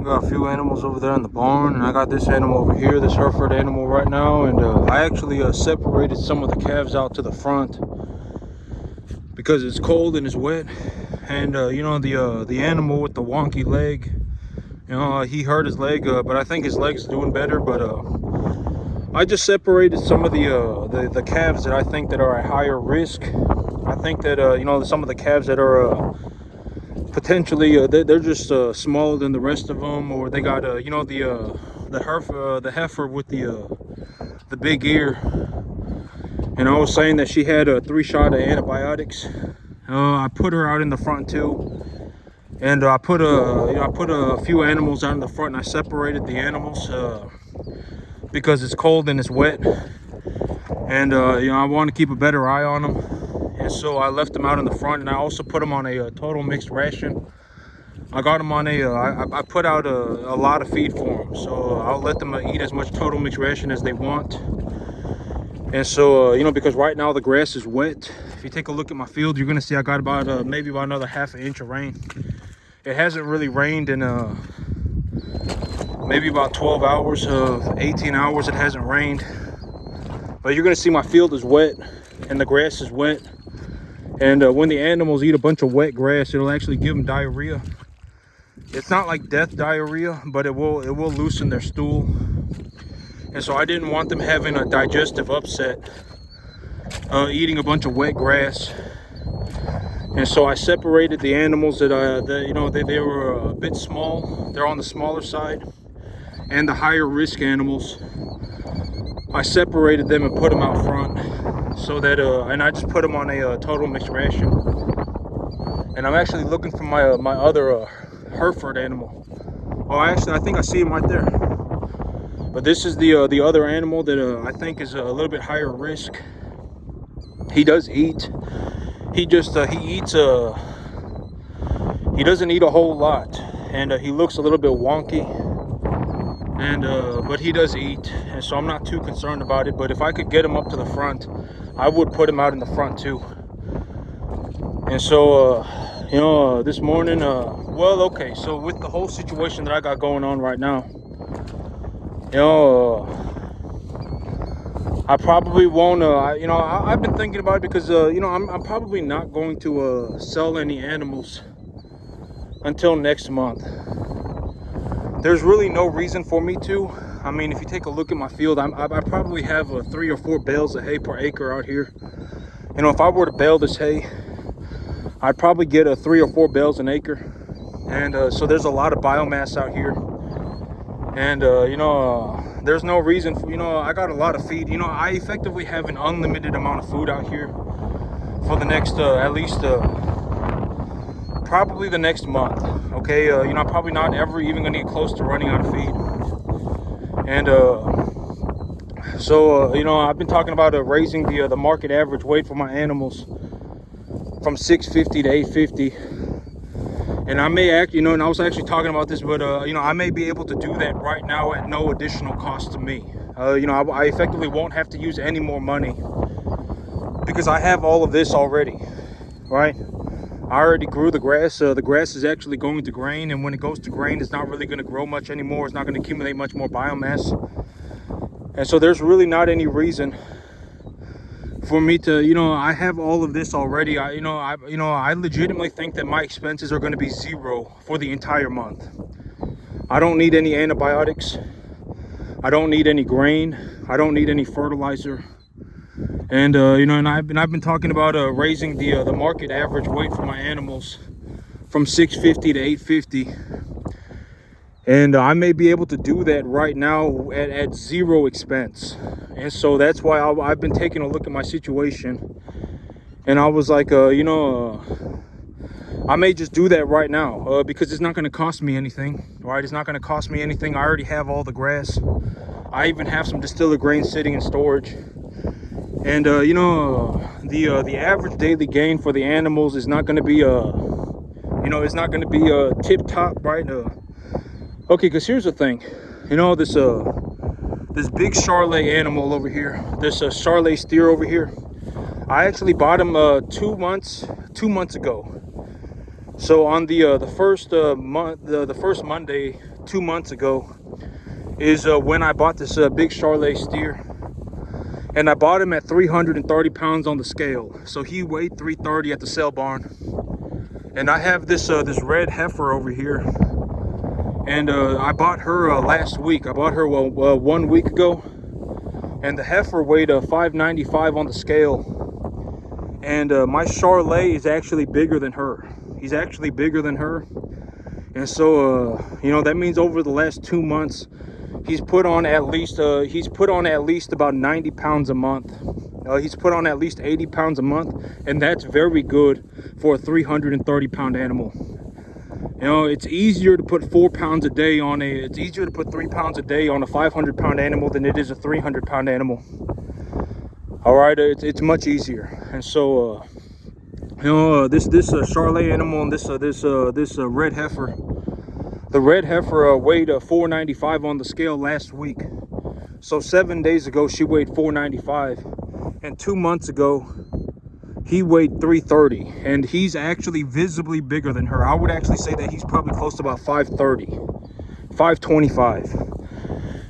got a few animals over there in the barn, and I got this animal over here, this Hereford animal right now. And I actually separated some of the calves out to the front because it's cold and it's wet. And you know, the animal with the wonky leg, you know, he hurt his leg, but I think his leg's doing better. But I just separated some of the calves that I think that are at higher risk. I think that you know, some of the calves that are potentially they're just smaller than the rest of them, or they got you know, the heifer with the big ear. And I was saying that she had a 3-shot of antibiotics. I put her out in the front too, and I put a few animals out in the front, and I separated the animals because it's cold and it's wet, and you know, I want to keep a better eye on them. And so I left them out in the front, and I also put them on a total mixed ration. I got them on I put out a lot of feed for them, so I'll let them eat as much total mixed ration as they want. And so you know, because right now the grass is wet. If you take a look at my field, you're gonna see I got about maybe about another ½ inch of rain. It hasn't really rained in maybe about 12 hours, 18 hours it hasn't rained. But you're gonna see my field is wet and the grass is wet. And when the animals eat a bunch of wet grass, it'll actually give them diarrhea. It's not like death diarrhea, but it will loosen their stool. And so I didn't want them having a digestive upset, eating a bunch of wet grass. And so I separated the animals that you know, they were a bit small. They're on the smaller side, and the higher risk animals, I separated them and put them out front, so that and I just put them on a total mixed ration. And I'm actually looking for my other Hereford animal. Oh, actually, I think I see him right there. But this is the other animal that I think is a little bit higher risk. He does eat. He just he eats he doesn't eat a whole lot, and he looks a little bit wonky. And but he does eat, and so I'm not too concerned about it. But if I could get him up to the front, I would put him out in the front too. And so you know, this morning, well, okay, so with the whole situation that I got going on right now, you know, I probably won't, you know, I've been thinking about it because, you know, I'm probably not going to sell any animals until next month. There's really no reason for me to. I mean, if you take a look at my field, I probably have 3 or 4 bales of hay per acre out here. You know, if I were to bale this hay, I'd probably get 3 or 4 bales an acre. And so there's a lot of biomass out here. And you know, there's no reason for, you know, I got a lot of feed. You know, I effectively have an unlimited amount of food out here for the next at least probably the next month. Okay, you know, I'm probably not ever even gonna get close to running out of feed. And so you know, I've been talking about raising the market average weight for my animals from 650 to 850. And I may you know, and I was actually talking about this, but you know, I may be able to do that right now at no additional cost to me. You know, I effectively won't have to use any more money because I have all of this already, right? I already grew the grass. The grass is actually going to grain, and when it goes to grain, it's not really going to grow much anymore. It's not going to accumulate much more biomass. And so there's really not any reason for me to, you know, I have all of this already. I legitimately think that my expenses are going to be zero for the entire month. I don't need any antibiotics. I don't need any grain. I don't need any fertilizer. And you know, and I've been talking about raising the market average weight for my animals from 650 to 850. And I may be able to do that right now at zero expense. And so that's why I've been taking a look at my situation. And I was like, you know, I may just do that right now because it's not going to cost me anything, right? It's not going to cost me anything. I already have all the grass. I even have some distiller grain sitting in storage. And, you know, the average daily gain for the animals is not going to be, you know, it's not going to be tip-top, right? Okay, because here's the thing, you know, this big Charolais animal over here, this Charolais steer over here, I actually bought him 2 months ago. So on the first the first Monday 2 months ago is when I bought this big Charolais steer, and I bought him at 330 pounds on the scale. So he weighed 330 at the sale barn. And I have this this red heifer over here, and I bought her last week. I bought her 1 week ago, and the heifer weighed 595 on the scale. And my Charolais is actually bigger than her. He's actually bigger than her. And so you know, that means over the last 2 months he's put on at least about 90 pounds a month. He's put on at least 80 pounds a month, and that's very good for a 330 pound animal. You know, it's easier to put 4 pounds a day on it's easier to put 3 pounds a day on a 500 pound animal than it is a 300 pound animal. All right, it's much easier. And so you know, this Charolais animal and this red heifer, the red heifer weighed 495 on the scale last week. So 7 days ago she weighed 495, and 2 months ago he weighed 330, and he's actually visibly bigger than her. I would actually say that he's probably close to about 530, 525.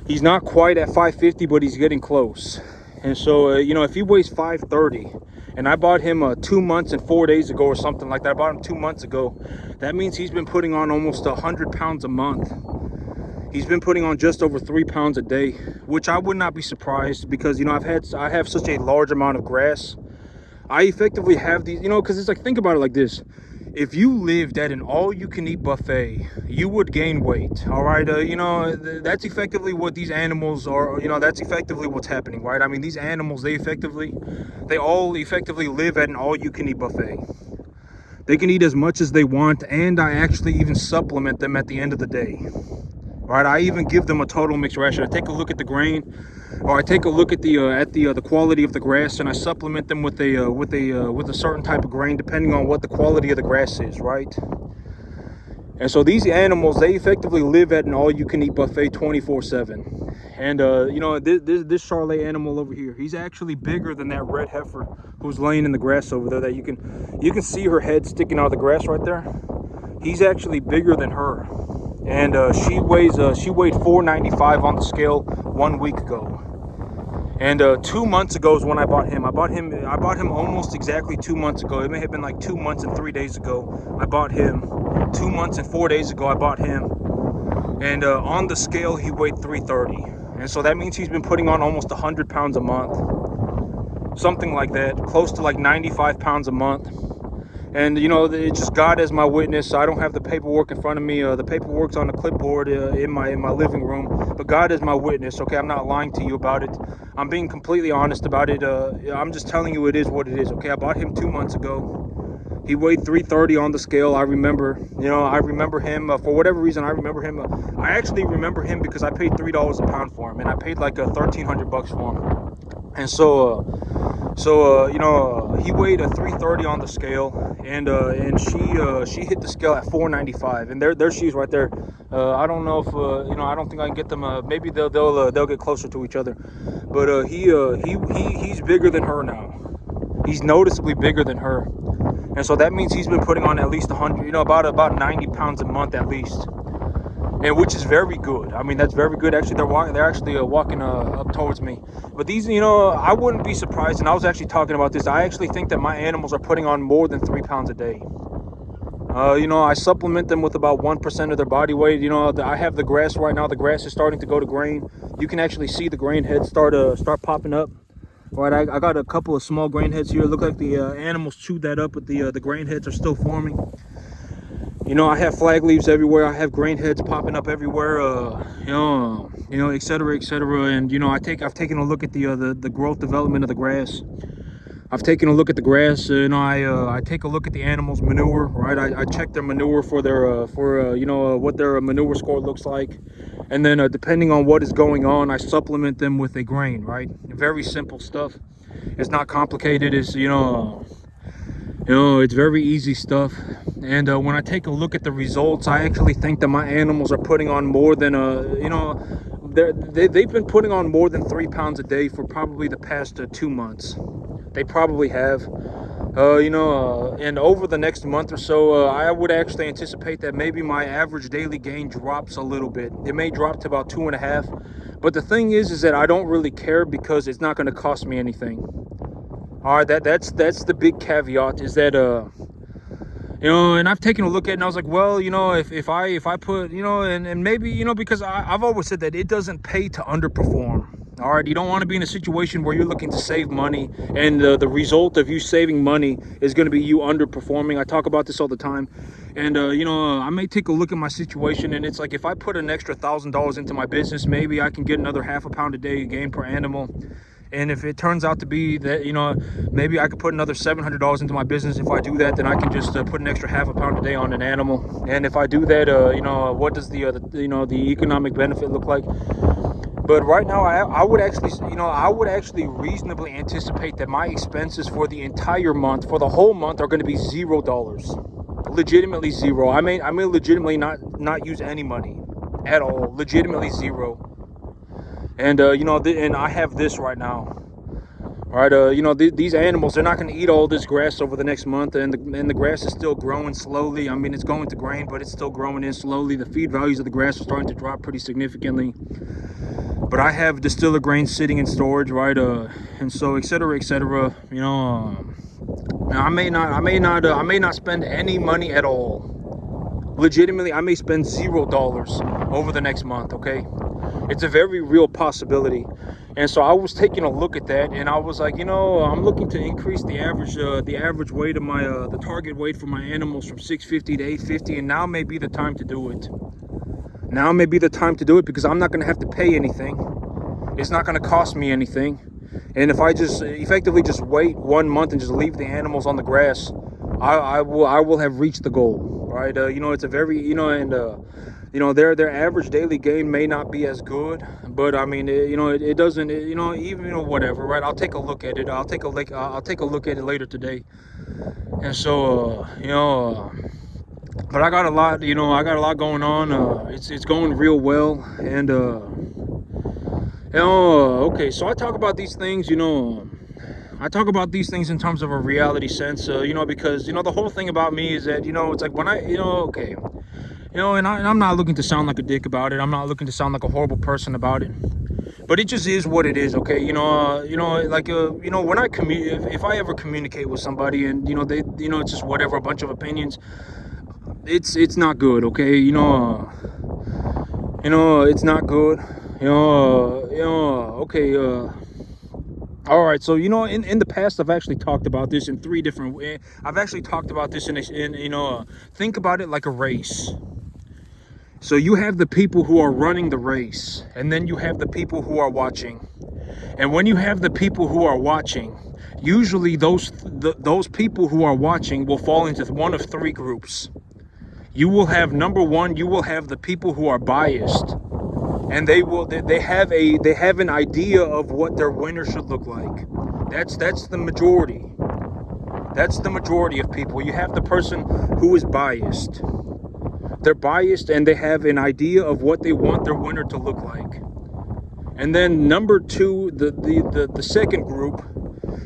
He's not quite at 550, but he's getting close. And so you know, if he weighs 530, and I bought him 2 months and 4 days ago or something like that, I bought him 2 months ago, that means he's been putting on almost 100 pounds a month. He's been putting on just over 3 pounds a day, which I would not be surprised, because you know, I have such a large amount of grass. I effectively have these, you know, because it's like, think about it like this. If you lived at an all-you-can-eat buffet, you would gain weight. All right, you know, that's effectively what these animals are. You know, that's effectively what's happening, right? I mean, these animals, they all effectively live at an all-you-can-eat buffet. They can eat as much as they want, and I actually even supplement them at the end of the day. Right, I even give them a total mixed ration. I take a look at the grain, or I take a look at the quality of the grass, and I supplement them with a certain type of grain, depending on what the quality of the grass is, right? And so these animals, they effectively live at an all-you-can-eat buffet 24/7. And you know, this Charolais animal over here, he's actually bigger than that red heifer who's laying in the grass over there. That you can see her head sticking out of the grass right there. He's actually bigger than her. And she weighed 495 on the scale 1 week ago. And 2 months ago is when I bought him. I bought him almost exactly 2 months ago. It may have been like 2 months and 3 days ago. I bought him. 2 months and 4 days ago I bought him. And on the scale he weighed 330. And so that means he's been putting on almost 100 pounds a month. Something like that. Close to like 95 pounds a month. And you know, it's just God as my witness. I don't have the paperwork in front of me. The paperwork's on the clipboard in my living room. But God is my witness. Okay, I'm not lying to you about it. I'm being completely honest about it. I'm just telling you it is what it is. Okay, I bought him 2 months ago. He weighed 330 on the scale. I remember him for whatever reason. I remember him. I actually remember him because I paid $3 a pound for him, and I paid like $1,300 for him. And so you know, he weighed 330 on the scale, and she hit the scale at 495, and there she is right there. I don't know if you know, I don't think I can get them. Maybe they'll get closer to each other, but he's bigger than her now. He's noticeably bigger than her, and so that means he's been putting on at least 100, you know, about 90 pounds a month at least. And which is very good. I mean, that's very good. Actually, they're actually walking up towards me. But these, you know, I wouldn't be surprised. And I was actually talking about this. I actually think that my animals are putting on more than 3 pounds a day. You know, I supplement them with about 1% of their body weight. You know, I have the grass right now. The grass is starting to go to grain. You can actually see the grain heads start popping up. All right, I got a couple of small grain heads here. Look like the animals chewed that up, but the grain heads are still forming. You know, I have flag leaves everywhere. I have grain heads popping up everywhere. You know, et cetera, et cetera. And you know, I've taken a look at the growth development of the grass. I've taken a look at the grass. You know, I take a look at the animals' manure. Right, I check their manure for their you know, what their manure score looks like, and then depending on what is going on, I supplement them with a grain. Right, very simple stuff. It's not complicated. It's you know, it's very easy stuff. And when I take a look at the results, I actually think that my animals are putting on more than you know, they've been putting on more than 3 pounds a day for probably the past 2 months. They probably have. And over the next month or so, I would actually anticipate that maybe my average daily gain drops a little bit. It may drop to about 2.5, but the thing is that I don't really care because it's not going to cost me anything. All right, that's the big caveat, is that and I've taken a look at it, and I was like, well, if I put, and maybe, because I've always said that it doesn't pay to underperform. All right, you don't want to be in a situation where you're looking to save money, and the result of you saving money is going to be you underperforming. I talk about this all the time, and I may take a look at my situation, and it's like, if I put an extra $1,000 into my business, maybe I can get another half a pound a day gain per animal. And if it turns out to be that, maybe I could put another $700 into my business. If I do that, then I can just put an extra half a pound a day on an animal. And if I do that, what does the economic benefit look like? But right now, I would actually reasonably anticipate that my expenses for the entire month, for the whole month, are going to be $0. Legitimately zero. I may legitimately not use any money at all. Legitimately zero. And and I have this right now. All right, these animals, they're not going to eat all this grass over the next month, and the grass is still growing slowly. I mean, it's going to grain, but it's still growing in slowly. The feed values of the grass are starting to drop pretty significantly. But I have distiller grain sitting in storage, right? And so, et cetera, I may not spend any money at all. Legitimately, I may spend $0 over the next month. Okay, it's a very real possibility. And so I was taking a look at that, and I was like, I'm looking to increase the average weight of my the target weight for my animals from 650 to 850, and now may be the time to do it. Now may be the time to do it, because I'm not going to have to pay anything. It's not going to cost me anything. And if I just effectively just wait 1 month and just leave the animals on the grass, I will have reached the goal, right? It's a very, their average daily gain may not be as good, but I mean, it doesn't, whatever, right? I'll take a look at it. I'll take a look at it later today. And so, but I got a lot, going on. It's going real well. And okay, so I talk about these things, I talk about these things in terms of a reality sense, because the whole thing about me is that, it's like when I, okay, and I'm not looking to sound like a dick about it. I'm not looking to sound like a horrible person about it, but it just is what it is. Okay, when I if I ever communicate with somebody, and they, it's just whatever, a bunch of opinions, it's not good. Okay, it's not good. Okay. All right, so in the past, I've actually talked about this in 3 different ways. I've actually talked about this in think about it like a race. So you have the people who are running the race, and then you have the people who are watching. And when you have the people who are watching, usually those people who are watching will fall into one of 3 groups. You will have, number one, you will have the people who are biased, and they have an idea of what their winner should look like. That's the majority. That's the majority of people. You have the person who is biased. They're biased, and they have an idea of what they want their winner to look like. And then number 2, the second group,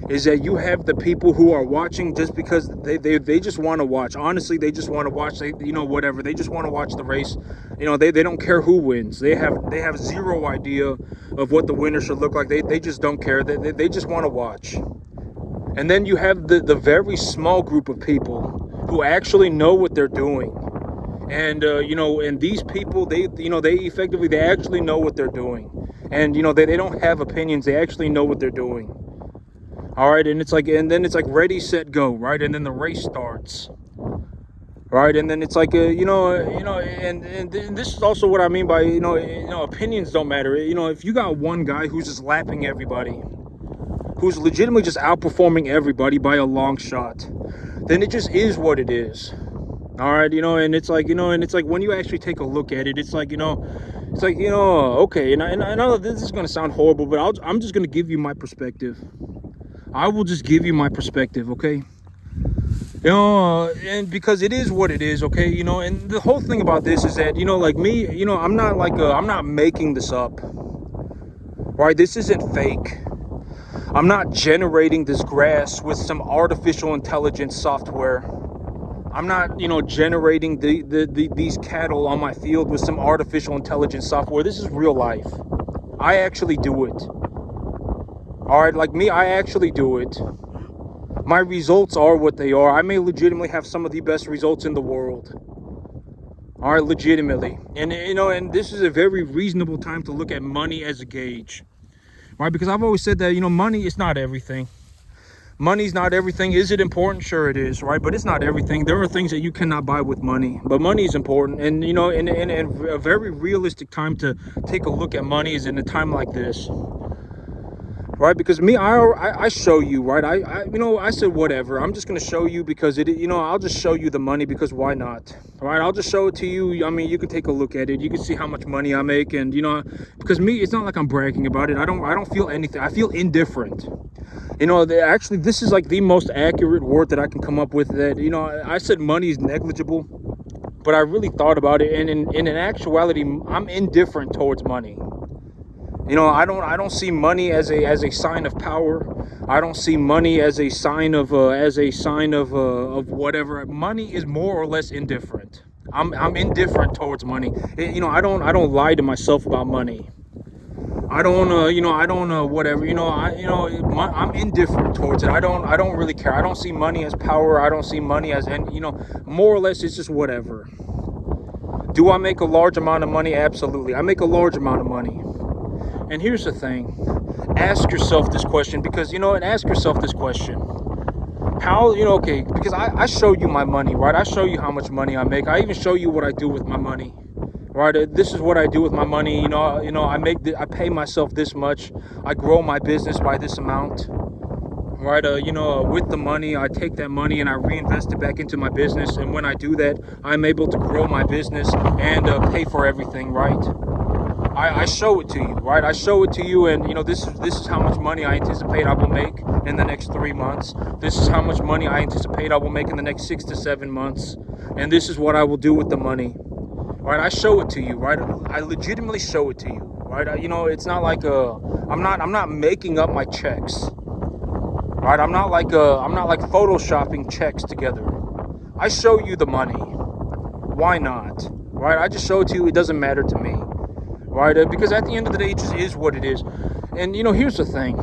is that you have the people who are watching just because they just want to watch. Honestly, they just want to watch. Whatever. They just want to watch the race. They don't care who wins. They have zero idea of what the winner should look like. They just don't care. They just want to watch. And then you have the very small group of people who actually know what they're doing. And and these people, they actually know what they're doing. And they don't have opinions. They actually know what they're doing. All right, and then it's like ready, set, go, right? And then the race starts, right? And then it's like and this is also what I mean by opinions don't matter. If you got one guy who's just lapping everybody, who's legitimately just outperforming everybody by a long shot, then it just is what it is. All right, and it's like when you actually take a look at it, it's like okay, and I know this is gonna sound horrible, but I'm just gonna give you my perspective. I will just give you my perspective, okay? And because it is what it is, okay? And the whole thing about this is that, like me, I'm not making this up, right? This isn't fake. I'm not generating this grass with some artificial intelligence software. I'm not, generating these cattle on my field with some artificial intelligence software. This is real life. I actually do it. All right, like me, I actually do it. My results are what they are. I may legitimately have some of the best results in the world. All right, legitimately. And, and this is a very reasonable time to look at money as a gauge. Right? Because I've always said that, money is not everything. Money's not everything. Is it important? Sure it is, right? But it's not everything. There are things that you cannot buy with money. But money is important. And, in a very realistic time to take a look at money is in a time like this. Right? Because me, I show you, right? I said whatever. I'm just going to show you because I'll just show you the money because why not? Right? I'll just show it to you. I mean, you can take a look at it. You can see how much money I make. And, because me, it's not like I'm bragging about it. I don't feel anything. I feel indifferent. Actually, this is like the most accurate word that I can come up with. That, I said money is negligible, but I really thought about it. And in actuality, I'm indifferent towards money. I don't see money as a sign of power. I don't see money as a sign of whatever. Money is more or less indifferent. I'm indifferent towards money. I don't lie to myself about money. I don't whatever. I'm indifferent towards it. I don't really care. I don't see money as power. I don't see money as, and more or less it's just whatever. Do I make a large amount of money? Absolutely. I make a large amount of money. And here's the thing, ask yourself this question because, ask yourself this question. How, okay, because I show you my money, right? I show you how much money I make. I even show you what I do with my money, right? This is what I do with my money. I pay myself this much. I grow my business by this amount, right? With the money, I take that money and I reinvest it back into my business. And when I do that, I'm able to grow my business and pay for everything, right? I show it to you, right? I show it to you, and this is how much money I anticipate I will make in the next 3 months. This is how much money I anticipate I will make in the next 6 to 7 months, and this is what I will do with the money, right? I show it to you, right? I legitimately show it to you, right? It's not like I'm not making up my checks, right? I'm not like photoshopping checks together. I show you the money. Why not, right? I just show it to you. It doesn't matter to me. Right, because at the end of the day, it just is what it is. And here's the thing.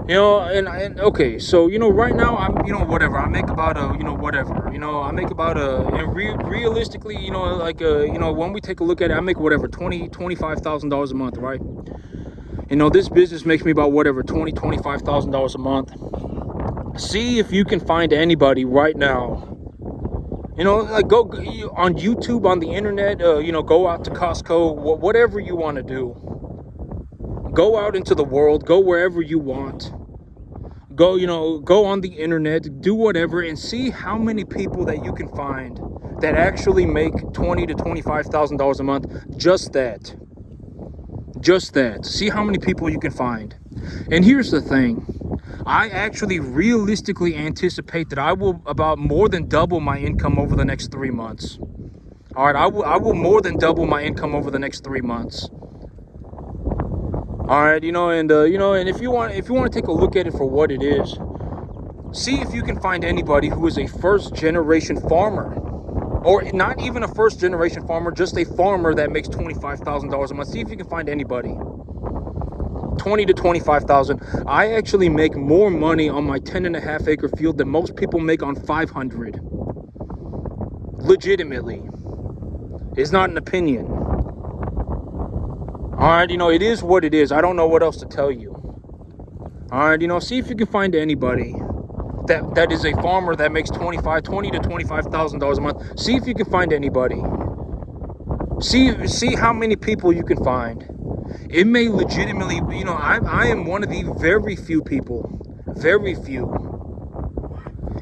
And okay, so right now I'm whatever. I make about whatever. I make about and realistically, when we take a look at it, I make whatever $25,000 a month, right? This business makes me about whatever $25,000 a month. See if you can find anybody right now. Go on YouTube, on the internet, go out to Costco, whatever you want to do. Go out into the world, go wherever you want. Go on the internet, do whatever, and see how many people that you can find that actually make $20,000 to $25,000 a month. Just that. See how many people you can find. And here's the thing. I actually realistically anticipate that I will about more than double my income over the next 3 months. All right, I will more than double my income over the next 3 months. All right, and if you want to take a look at it for what it is, see if you can find anybody who is a first generation farmer, or not even a first generation farmer, just a farmer that makes $25,000 a month. See if you can find anybody. 20 to 25,000. I actually make more money on my 10.5 acre field than most people make on 500. Legitimately. It's not an opinion. All right, it is what it is. I don't know what else to tell you. All right, see if you can find anybody that is a farmer that makes $20 to $25,000 a month. See if you can find anybody. See how many people you can find. It may legitimately, I am one of the very few people, very few.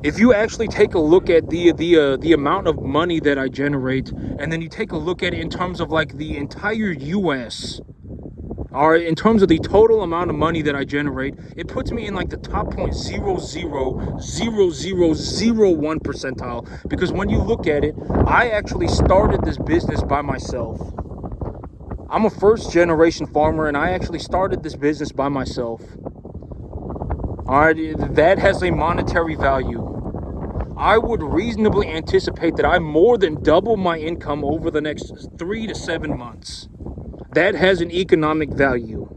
If you actually take a look at the amount of money that I generate, and then you take a look at it in terms of like the entire U.S., or in terms of the total amount of money that I generate, it puts me in like the top 0.00001 percentile. Because when you look at it, I actually started this business by myself. I'm a first generation farmer, and I actually started this business by myself. All right, that has a monetary value. I would reasonably anticipate that I more than double my income over the next 3 to 7 months. That has an economic value.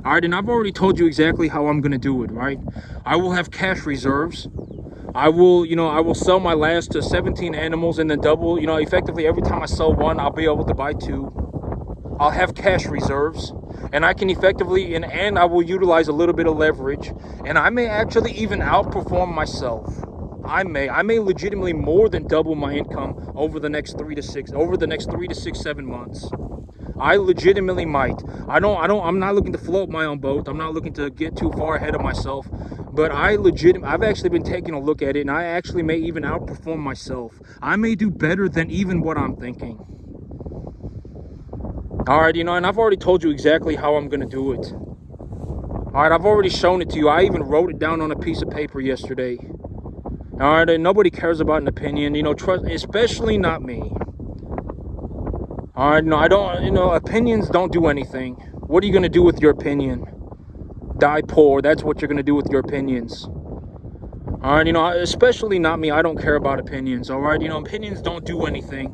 All right, and I've already told you exactly how I'm going to do it, right? I will have cash reserves. I will sell my last 17 animals and then double, effectively every time I sell one, I'll be able to buy 2. I'll have cash reserves, and I can effectively, and I will utilize a little bit of leverage, and I may actually even outperform myself. I may legitimately more than double my income over the next 3 to 6, 7 months. I legitimately might. I'm not looking to float my own boat. I'm not looking to get too far ahead of myself, but I've actually been taking a look at it, and I actually may even outperform myself. I may do better than even what I'm thinking. All right, and I've already told you exactly how I'm going to do it. All right, I've already shown it to you. I even wrote it down on a piece of paper yesterday. All right, and nobody cares about an opinion, trust, especially not me. All right, no, I don't, opinions don't do anything. What are you going to do with your opinion? Die poor. That's what you're going to do with your opinions. All right, especially not me. I don't care about opinions. All right, opinions don't do anything.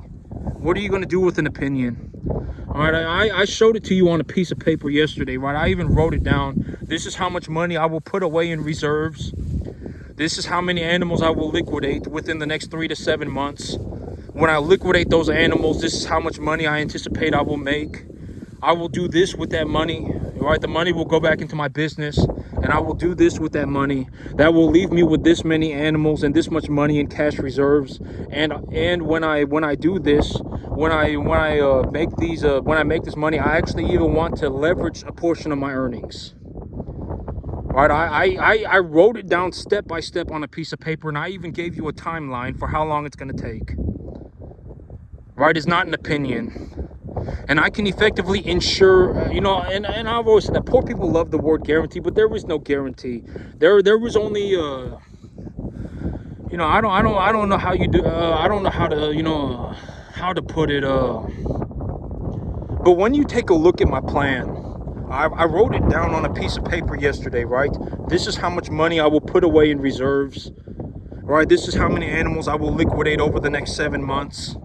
What are you going to do with an opinion? All right, I showed it to you on a piece of paper yesterday, right? I even wrote it down. This is how much money I will put away in reserves. This is how many animals I will liquidate within the next 3 to 7 months. When I liquidate those animals, this is how much money I anticipate I will make. I will do this with that money, right? The money will go back into my business, and I will do this with that money. That will leave me with this many animals and this much money in cash reserves. And when I do this, when I make this money, I actually even want to leverage a portion of my earnings. Right, I wrote it down step by step on a piece of paper, and I even gave you a timeline for how long it's going to take. Right, it's not an opinion. And I can effectively ensure, and I've always said that poor people love the word guarantee, but there is no guarantee. There was only, I don't know how you do, I don't know how to, how to put it, but when you take a look at my plan, I wrote it down on a piece of paper yesterday, right? This is how much money I will put away in reserves, right? This is how many animals I will liquidate over the next 7 months.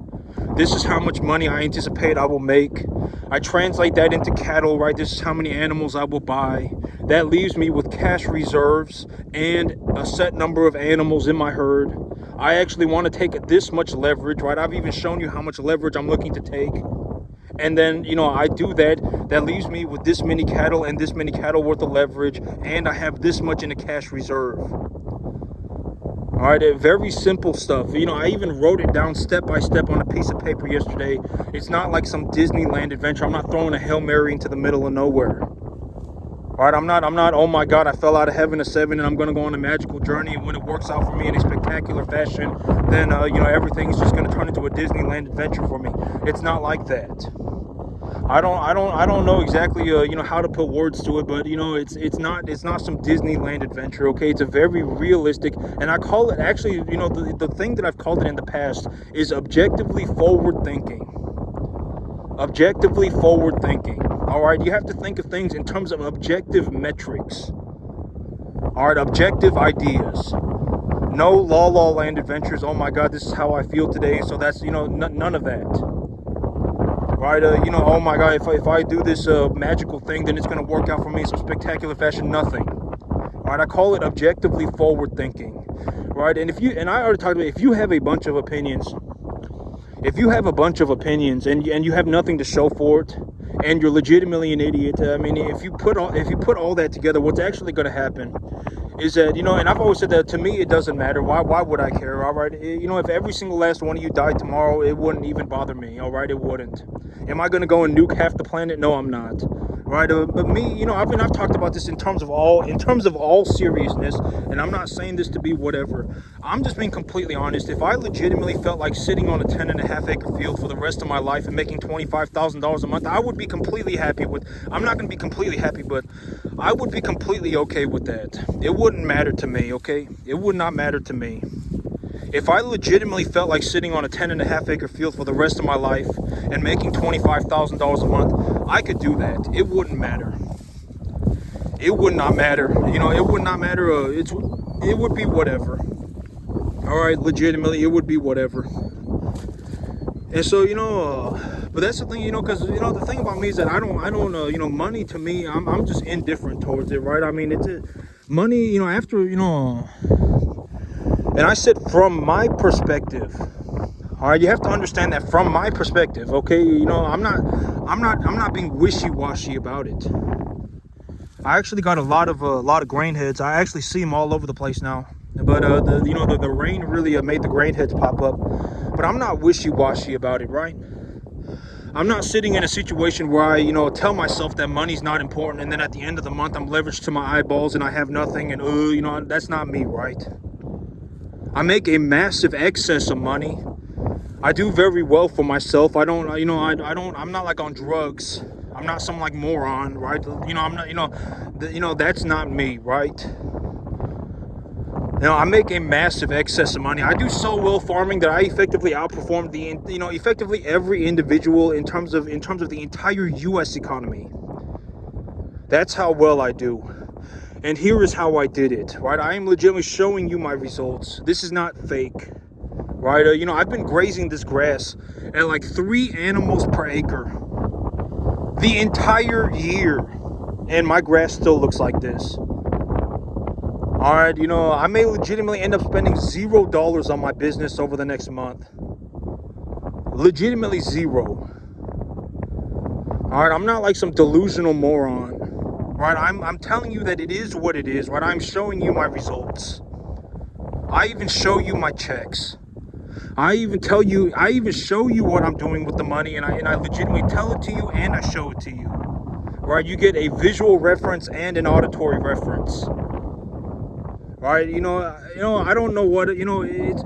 This is how much money I anticipate I will make. I translate that into cattle, right? This is how many animals I will buy. That leaves me with cash reserves and a set number of animals in my herd. I actually want to take this much leverage, right? I've even shown you how much leverage I'm looking to take. And then, I do that. That leaves me with this many cattle and this many cattle worth of leverage. And I have this much in a cash reserve. All right, very simple stuff. I even wrote it down step by step on a piece of paper yesterday. It's not like some Disneyland adventure. I'm not throwing a Hail Mary into the middle of nowhere. All right, I'm not, oh my God, I fell out of heaven at 7 and I'm going to go on a magical journey. And when it works out for me in a spectacular fashion, then, everything's just going to turn into a Disneyland adventure for me. It's not like that. I don't know exactly how to put words to it, but it's not some Disneyland adventure. Okay, it's a very realistic, and I call it actually, the thing that I've called it in the past is objectively forward thinking. Objectively forward thinking. All right, you have to think of things in terms of objective metrics. All right, objective ideas. No La La Land adventures. Oh my God, this is how I feel today. So that's none of that. Right, oh my God, if I do this magical thing, then it's going to work out for me in some spectacular fashion. Nothing. All right, I call it objectively forward thinking. Right, and I already talked about, if you have a bunch of opinions, and you have nothing to show for it, and you're legitimately an idiot, I mean, if you put all that together, what's actually going to happen is that, and I've always said that to me, it doesn't matter. Why would I care? All right. If every single last one of you died tomorrow, it wouldn't even bother me. All right. It wouldn't. Am I going to go and nuke half the planet? No, I'm not. Right. But me, I've talked about this in terms of all seriousness, and I'm not saying this to be whatever. I'm just being completely honest. If I legitimately felt like sitting on a 10.5 acre field for the rest of my life and making $25,000 a month, I would be completely happy with. I'm not going to be completely happy, but I would be completely okay with that. It wouldn't matter to me, okay? It would not matter to me. If I legitimately felt like sitting on a 10.5 acre field for the rest of my life and making $25,000 a month, I could do that. It wouldn't matter. it would not matter. It would not matter. It would be whatever. All right, legitimately, it would be whatever. And so, but that's the thing, because the thing about me is that I don't, money to me, I'm just indifferent towards it, right? I mean, money, after, and I said from my perspective. All right, you have to understand that from my perspective, okay? I'm not being wishy-washy about it. I actually got a lot of grain heads. I actually see them all over the place now. But the rain really made the grain heads pop up. But I'm not wishy-washy about it, right? I'm not sitting in a situation where I, tell myself that money's not important, and then at the end of the month I'm leveraged to my eyeballs and I have nothing, and that's not me, right? I make a massive excess of money. I do very well for myself. I'm not like on drugs. I'm not some like moron, right? I'm not, that's not me, right? I make a massive excess of money. I do so well farming that I effectively outperform effectively every individual in terms of the entire U.S. economy. That's how well I do. And here is how I did it, right? I am legitimately showing you my results. This is not fake, right? I've been grazing this grass at like 3 animals per acre the entire year, and my grass still looks like this. All right, I may legitimately end up spending $0 on my business over the next month. Legitimately zero. All right, I'm not like some delusional moron. Right, I'm telling you that it is what it is. Right, I'm showing you my results. I even show you my checks. I even show you what I'm doing with the money, and I legitimately tell it to you and I show it to you. Right, you get a visual reference and an auditory reference. Right, I don't know what it's,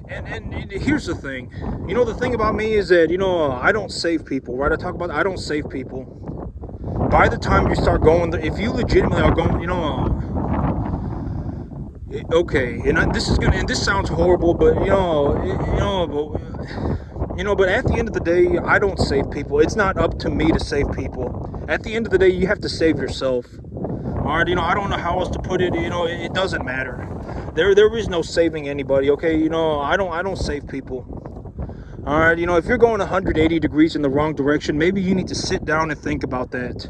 and here's the thing, the thing about me is that I don't save people, right? I don't save people. By the time you start going, if you legitimately are going, okay, and this sounds horrible, but but at the end of the day, I don't save people. It's not up to me to save people. At the end of the day, you have to save yourself. All right, I don't know how else to put it. It doesn't matter. There is no saving anybody. Okay, I don't save people. All right, if you're going 180 degrees in the wrong direction, maybe you need to sit down and think about that.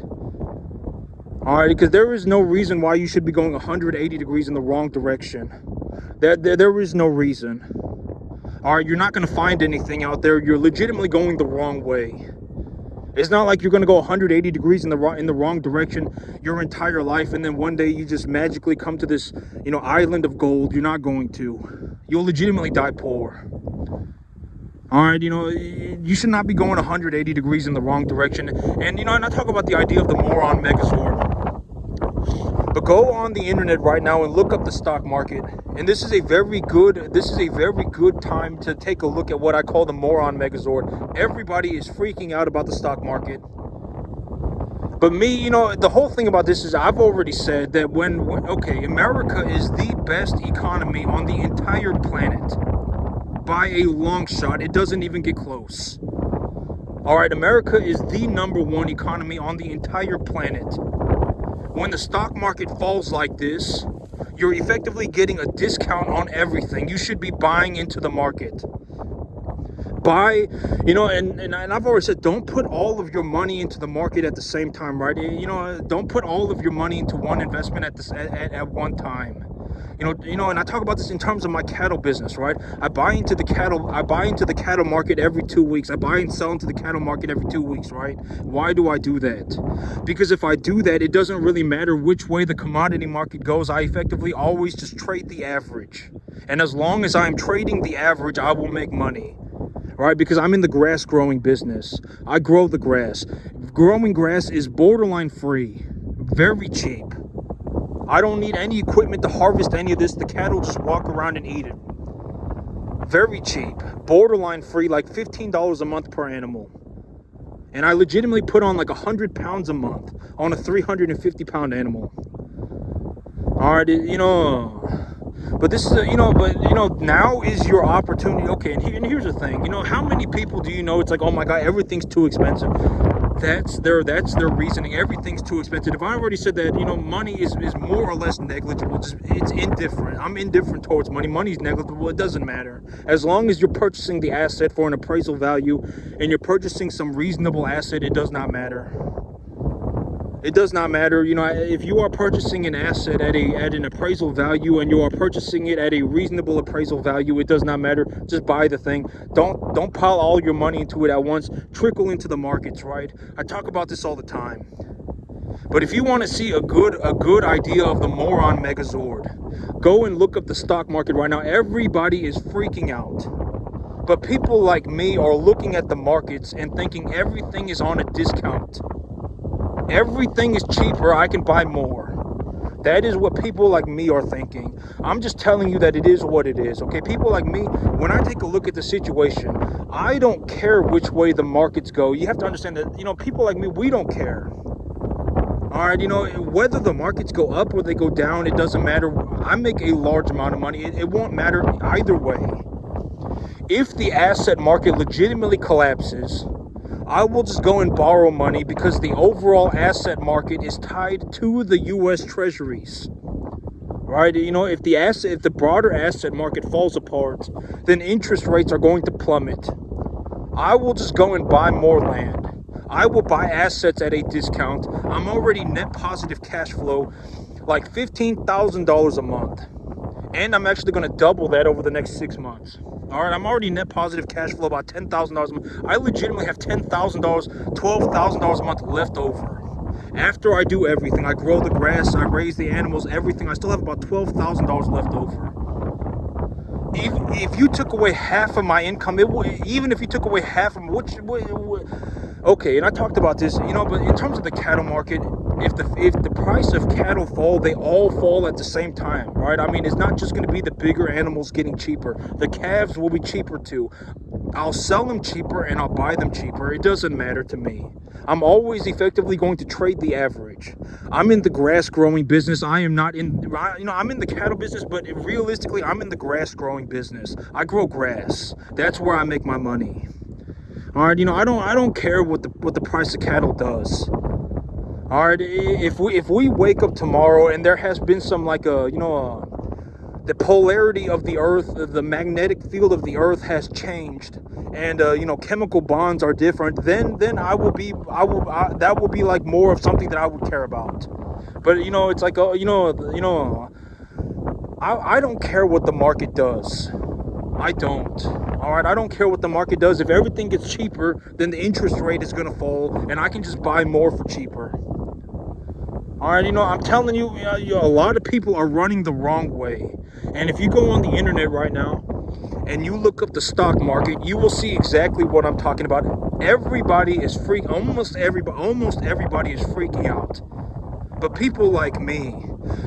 All right, because there is no reason why you should be going 180 degrees in the wrong direction. There is no reason. All right, you're not going to find anything out there. You're legitimately going the wrong way. It's not like you're going to go 180 degrees in the wrong direction your entire life, and then one day you just magically come to this, island of gold. You're not going to. You'll legitimately die poor. All right, you should not be going 180 degrees in the wrong direction. And, and I talk about the idea of the moron megazord. But go on the internet right now and look up the stock market. And this is a very good time to take a look at what I call the moron megazord. Everybody is freaking out about the stock market. But me, the whole thing about this is I've already said that okay, America is the best economy on the entire planet. By a long shot, it doesn't even get close. All right, America is the #1 economy on the entire planet. When the stock market falls like this, you're effectively getting a discount on everything. You should be buying into the market. Buy, and I've always said, don't put all of your money into the market at the same time, right? Don't put all of your money into one investment at one time. And I talk about this in terms of my cattle business, right? I buy into the cattle market every 2 weeks. I buy and sell into the cattle market every 2 weeks, right? Why do I do that? Because if I do that, it doesn't really matter which way the commodity market goes. I effectively always just trade the average. And as long as I'm trading the average, I will make money. Right, because I'm in the grass growing business. I grow the grass. Growing grass is borderline free, very cheap. I don't need any equipment to harvest any of this. The cattle just walk around and eat it. Very cheap, borderline free, like $15 a month per animal. And I legitimately put on like 100 pounds a month on a 350-pound animal. All right, but this is now is your opportunity. Okay, and here's the thing. How many people do you know? It's like, oh my God, everything's too expensive. That's their reasoning. Everything's too expensive. If I already said that, money is more or less negligible. It's indifferent. I'm indifferent towards money. Money's negligible. It doesn't matter. As long as you're purchasing the asset for an appraisal value and you're purchasing some reasonable asset, it does not matter. It does not matter. If you are purchasing an asset at an appraisal value and you are purchasing it at a reasonable appraisal value, it does not matter. Just buy the thing. Don't pile all your money into it at once. Trickle into the markets, right? I talk about this all the time. But if you want to see a good idea of the moron Megazord, go and look up the stock market right now. Everybody is freaking out. But people like me are looking at the markets and thinking everything is on a discount. Everything is cheaper, I can buy more. That is what people like me are thinking. I'm just telling you that it is what it is, okay? People like me, when I take a look at the situation, I don't care which way the markets go. You have to understand that, people like me, we don't care. All right, whether the markets go up or they go down, it doesn't matter. I make a large amount of money. It won't matter either way. If the asset market legitimately collapses, I will just go and borrow money because the overall asset market is tied to the U.S. Treasuries, right? If the broader asset market falls apart, then interest rates are going to plummet. I will just go and buy more land. I will buy assets at a discount. I'm already net positive cash flow, like $15,000 a month. And I'm actually going to double that over the next 6 months. All right, I'm already net positive cash flow, about $10,000 a month. I legitimately have $10,000, $12,000 a month left over. After I do everything, I grow the grass, I raise the animals, everything, I still have about $12,000 left over. If you took away half of my income, even if you took away half of okay, and I talked about this, but in terms of the cattle market, if the price of cattle fall, they all fall at the same time, right? I mean, it's not just going to be the bigger animals getting cheaper. The calves will be cheaper too. I'll sell them cheaper and I'll buy them cheaper. It doesn't matter to me. I'm always effectively going to trade the average. I'm in the grass growing business. I am not in, I'm in the cattle business, but realistically, I'm in the grass growing business. I grow grass. That's where I make my money. All right, I don't care what the price of cattle does. All right, if we wake up tomorrow and there has been some the polarity of the earth, the magnetic field of the earth has changed, and chemical bonds are different, then that will be like more of something that I would care about. But it's like I don't care what the market does. I don't. All right, I don't care what the market does. If everything gets cheaper, then the interest rate is going to fall, and I can just buy more for cheaper. All right, I'm telling you, a lot of people are running the wrong way. And if you go on the internet right now and you look up the stock market, you will see exactly what I'm talking about. Everybody is almost everybody is freaking out. But people like me,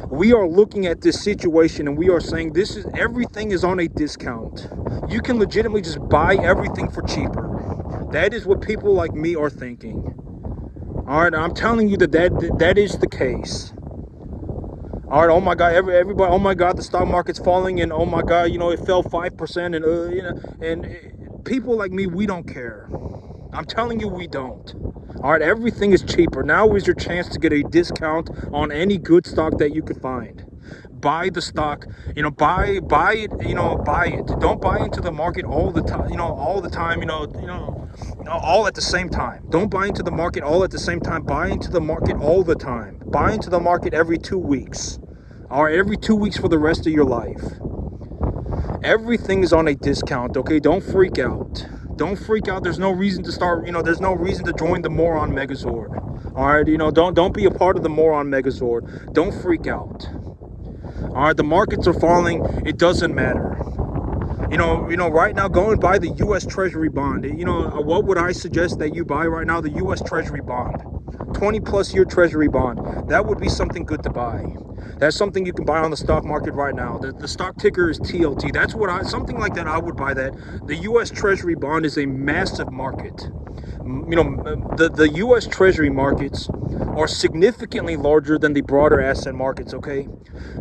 we are looking at this situation and we are saying everything is on a discount. You can legitimately just buy everything for cheaper. That is what people like me are thinking. All right, I'm telling you that is the case. All right, oh my God, everybody, oh my God, the stock market's falling, and oh my God, it fell 5%, and people like me, we don't care. I'm telling you, we don't. All right, everything is cheaper. Now is your chance to get a discount on any good stock that you could find. Buy the stock, buy it, buy it. Don't buy into the market all the time, all at the same time. Don't buy into the market all at the same time. Buy into the market all the time. Buy into the market every 2 weeks. All right, every 2 weeks for the rest of your life. Everything is on a discount, okay? Don't freak out. Don't freak out. There's no reason to start, there's no reason to join the moron Megazord. All right, don't be a part of the moron Megazord. Don't freak out. All right, the markets are falling. It doesn't matter. Right now, go and buy the U.S. Treasury bond. What would I suggest that you buy right now? The U.S. Treasury bond. 20-plus year Treasury bond. That would be something good to buy. That's something you can buy on the stock market right now. The stock ticker is TLT. That's something like that, I would buy that. The U.S. Treasury bond is a massive market. The U.S. Treasury markets are significantly larger than the broader asset markets, okay?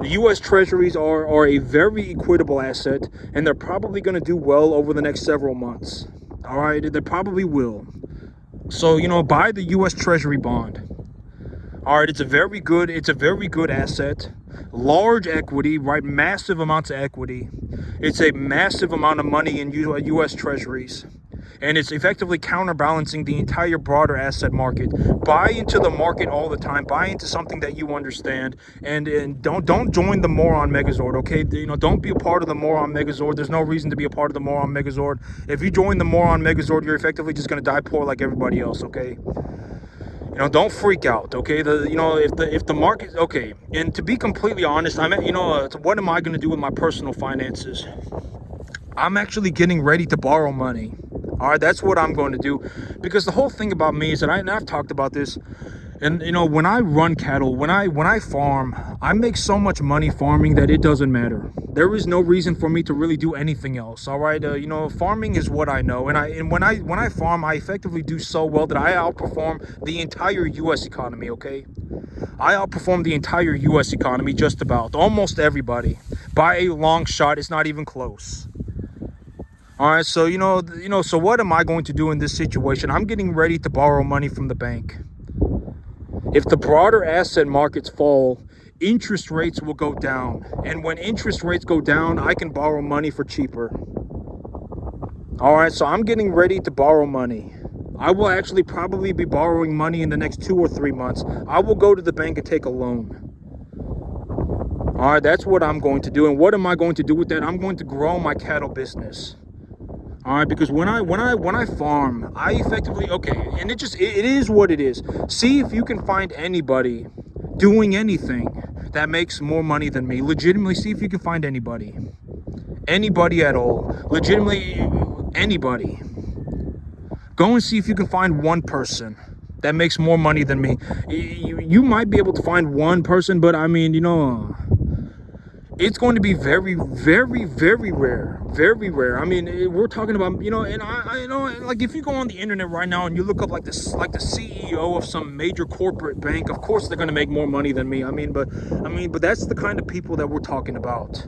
The U.S. Treasuries are a very equitable asset, and they're probably going to do well over the next several months. All right, they probably will. So, buy the US Treasury bond. All right, it's a very good asset. Large equity, right? Massive amounts of equity. It's a massive amount of money in US Treasuries. And it's effectively counterbalancing the entire broader asset market. Buy into the market all the time. Buy into something that you understand, and don't join the moron megazord. Okay, don't be a part of the moron megazord. There's no reason to be a part of the moron megazord. If you join the moron megazord, you're effectively just going to die poor like everybody else. Okay. Don't freak out. Okay, if the market, okay, and to be completely honest, what am I going to do with my personal finances? I'm actually getting ready to borrow money. All right, that's what I'm going to do, because the whole thing about me is that I've talked about this, and when I run cattle, when I farm, I make so much money farming that it doesn't matter. There is no reason for me to really do anything else. All right, farming is what I know, and when I farm, I effectively do so well that I outperform the entire U.S. economy. Okay, I outperform the entire U.S. economy, just about almost everybody by a long shot. It's not even close. All right, so so what am I going to do in this situation? I'm getting ready to borrow money from the bank. If the broader asset markets fall, interest rates will go down. And when interest rates go down, I can borrow money for cheaper. All right, so I'm getting ready to borrow money. I will actually probably be borrowing money in the next 2 or 3 months. I will go to the bank and take a loan. All right, that's what I'm going to do. And what am I going to do with that? I'm going to grow my cattle business. All right, because when I farm, I effectively, okay, and it is what it is. See if you can find anybody doing anything that makes more money than me. Legitimately, see if you can find anybody at all. Legitimately, anybody. Go and see if you can find one person that makes more money than me. You might be able to find one person, but I mean, it's going to be very, very, very rare. Very rare. I mean, we're talking about, and I know, like, if you go on the internet right now and you look up like the CEO of some major corporate bank, of course they're going to make more money than me. But that's the kind of people that we're talking about.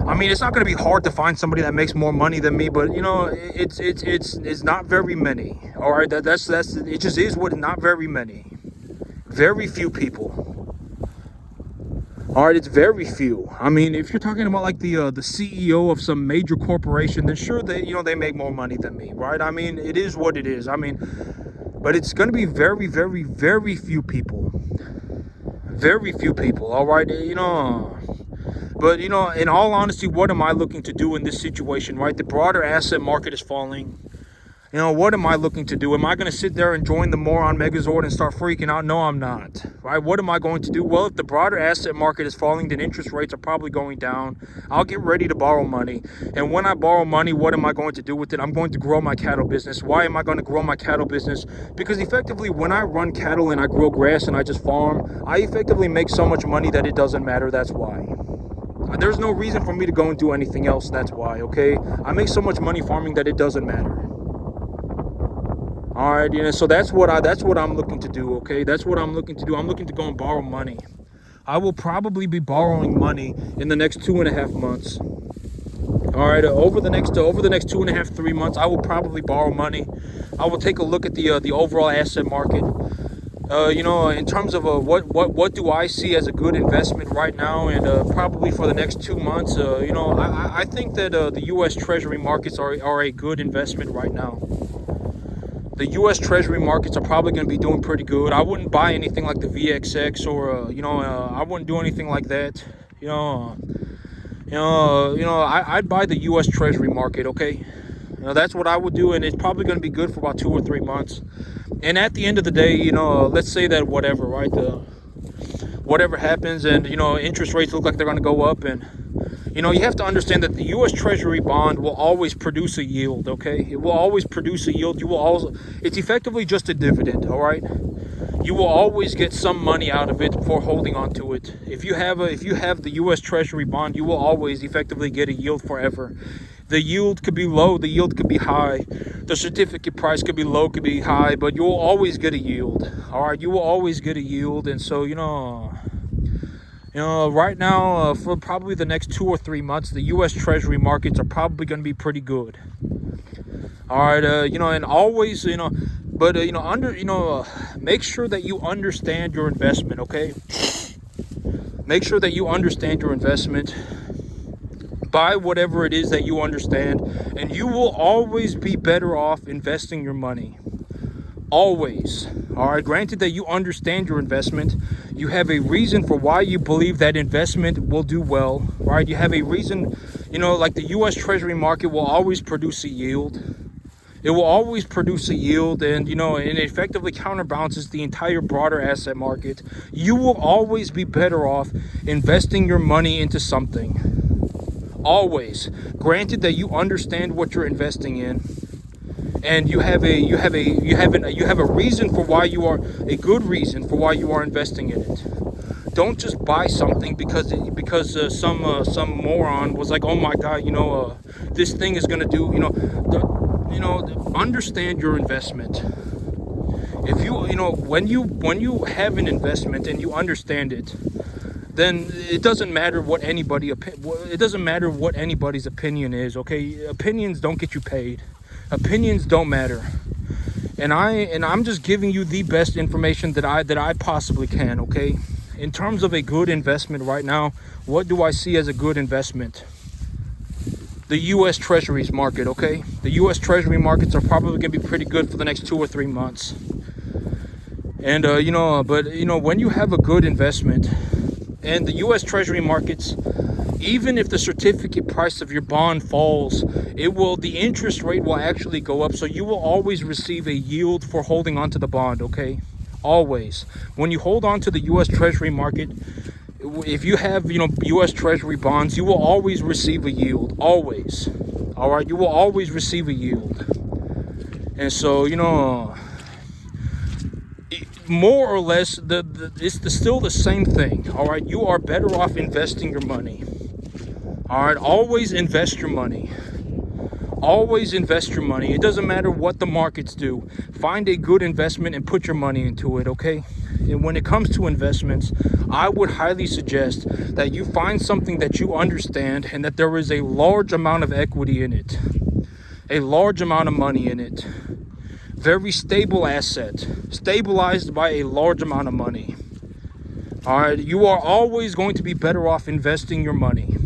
I mean, it's not going to be hard to find somebody that makes more money than me, but it's not very many. All right, that's it. Just is what. Not very many. Very few people. All right, it's very few. I mean, if you're talking about like the CEO of some major corporation, then sure, they make more money than me, right? I mean, it is what it is. I mean, but it's going to be very, very, very few people. Very few people. All right, But in all honesty, what am I looking to do in this situation, right? The broader asset market is falling. What am I looking to do? Am I going to sit there and join the moron megazord and start freaking out? No, I'm not. Right? What am I going to do? Well, if the broader asset market is falling, then interest rates are probably going down. I'll get ready to borrow money. And when I borrow money, what am I going to do with it? I'm going to grow my cattle business. Why am I going to grow my cattle business? Because effectively, when I run cattle and I grow grass and I just farm, I effectively make so much money that it doesn't matter. That's why. There's no reason for me to go and do anything else. That's why, okay? I make so much money farming that it doesn't matter. All right, so that's what I'm looking to do, okay? That's what I'm looking to do. I'm looking to go and borrow money. I will probably be borrowing money in the next 2.5 months. All right, over the next 2.5, 3 months, I will probably borrow money. I will take a look at the overall asset market. In terms of what do I see as a good investment right now, and probably for the next 2 months, I think that the U.S. Treasury markets are a good investment right now. The U.S. Treasury markets are probably going to be doing pretty good. I wouldn't buy anything like the VXX or I wouldn't do anything like that. I'd buy the U.S. Treasury market. Okay, that's what I would do, and it's probably going to be good for about 2 or 3 months. And at the end of the day, let's say that whatever, right? Whatever happens, and interest rates look like they're going to go up, and you have to understand that the U.S. Treasury bond will always produce a yield, okay? It will always produce a yield. It's effectively just a dividend, all right? You will always get some money out of it for holding on to it. If you have the U.S. Treasury bond, you will always effectively get a yield forever. The yield could be low, the yield could be high. The certificate price could be low, could be high, but you will always get a yield, all right? You will always get a yield, and so, right now, for probably the next 2 or 3 months, the U.S. Treasury markets are probably going to be pretty good. All right, and always, But make sure that you understand your investment, okay? Make sure that you understand your investment. Buy whatever it is that you understand, and you will always be better off investing your money. Always. All right, granted that you understand your investment, you have a reason for why you believe that investment will do well, right? You have a reason, like the US Treasury market will always produce a yield. It will always produce a yield, and it effectively counterbalances the entire broader asset market. You will always be better off investing your money into something. Always. Granted that you understand what you're investing in, and you have a reason for why you are a good reason for why you are investing in it. Don't just buy something because some moron was like, oh my god, this thing is gonna do, understand your investment. If when you have an investment and you understand it, then it doesn't matter what anybody's opinion is, okay? Opinions don't get you paid. Opinions don't matter. And I'm just giving you the best information that I possibly can, okay? In terms of a good investment right now, what do I see as a good investment? The US Treasuries market, okay? The US Treasury markets are probably going to be pretty good for the next 2 or 3 months. And when you have a good investment, and the US Treasury markets, even if the certificate price of your bond falls, the interest rate will actually go up. So you will always receive a yield for holding onto the bond, okay? Always. When you hold on to the US Treasury market, if you have, US Treasury bonds, you will always receive a yield. Always. All right? You will always receive a yield. And so, more or less, it's still the same thing. All right? You are better off investing your money. All right? Always invest your money. Always invest your money. It doesn't matter what the markets do. Find a good investment and put your money into it, okay? And when it comes to investments, I would highly suggest that you find something that you understand and that there is a large amount of equity in it, a large amount of money in it. Very stable asset, stabilized by a large amount of money. All right, you are always going to be better off investing your money.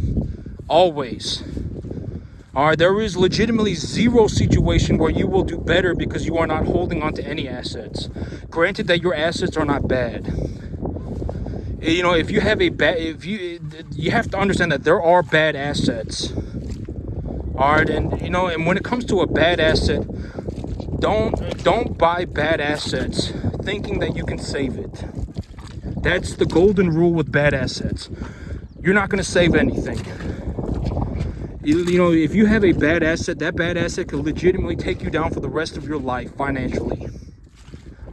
Always. All right, there is legitimately zero situation where you will do better because you are not holding on to any assets. Granted that your assets are not bad. If you have you have to understand that there are bad assets. All right, and when it comes to a bad asset, don't buy bad assets thinking that you can save it. That's the golden rule with bad assets. You're not going to save anything. If you have a bad asset, that bad asset could legitimately take you down for the rest of your life financially.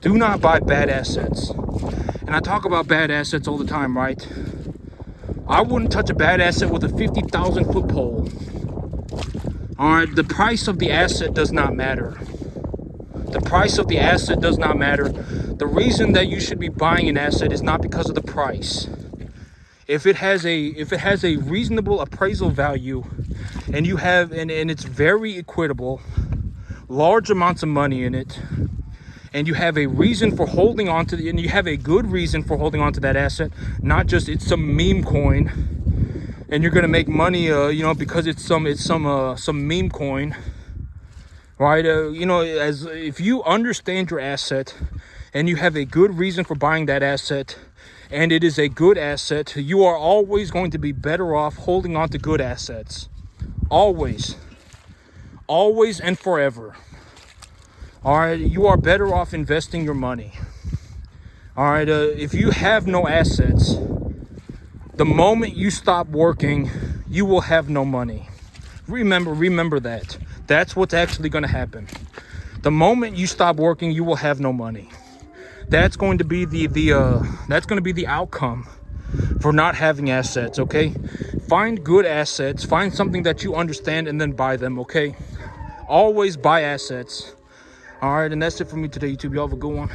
Do not buy bad assets. And I talk about bad assets all the time, right? I wouldn't touch a bad asset with a 50,000 foot pole. All right, the price of the asset does not matter. The price of the asset does not matter. The reason that you should be buying an asset is not because of the price. If it has a reasonable appraisal value, and you have and it's very equitable, large amounts of money in it, and you have a reason for holding on to and you have a good reason for holding on to that asset, not just it's some meme coin and you're gonna make money because it's some meme coin, right? As if you understand your asset and you have a good reason for buying that asset, and it is a good asset, you are always going to be better off holding on to good assets. Always and forever. All right, you are better off investing your money. All right, if you have no assets, the moment you stop working, you will have no money. Remember that. That's what's actually going to happen. The moment you stop working, you will have no money. That's going to be the outcome for not having assets, okay? Find good assets, find something that you understand, and then buy them, okay? Always buy assets. All right, and that's it for me today, YouTube. Y'all have a good one.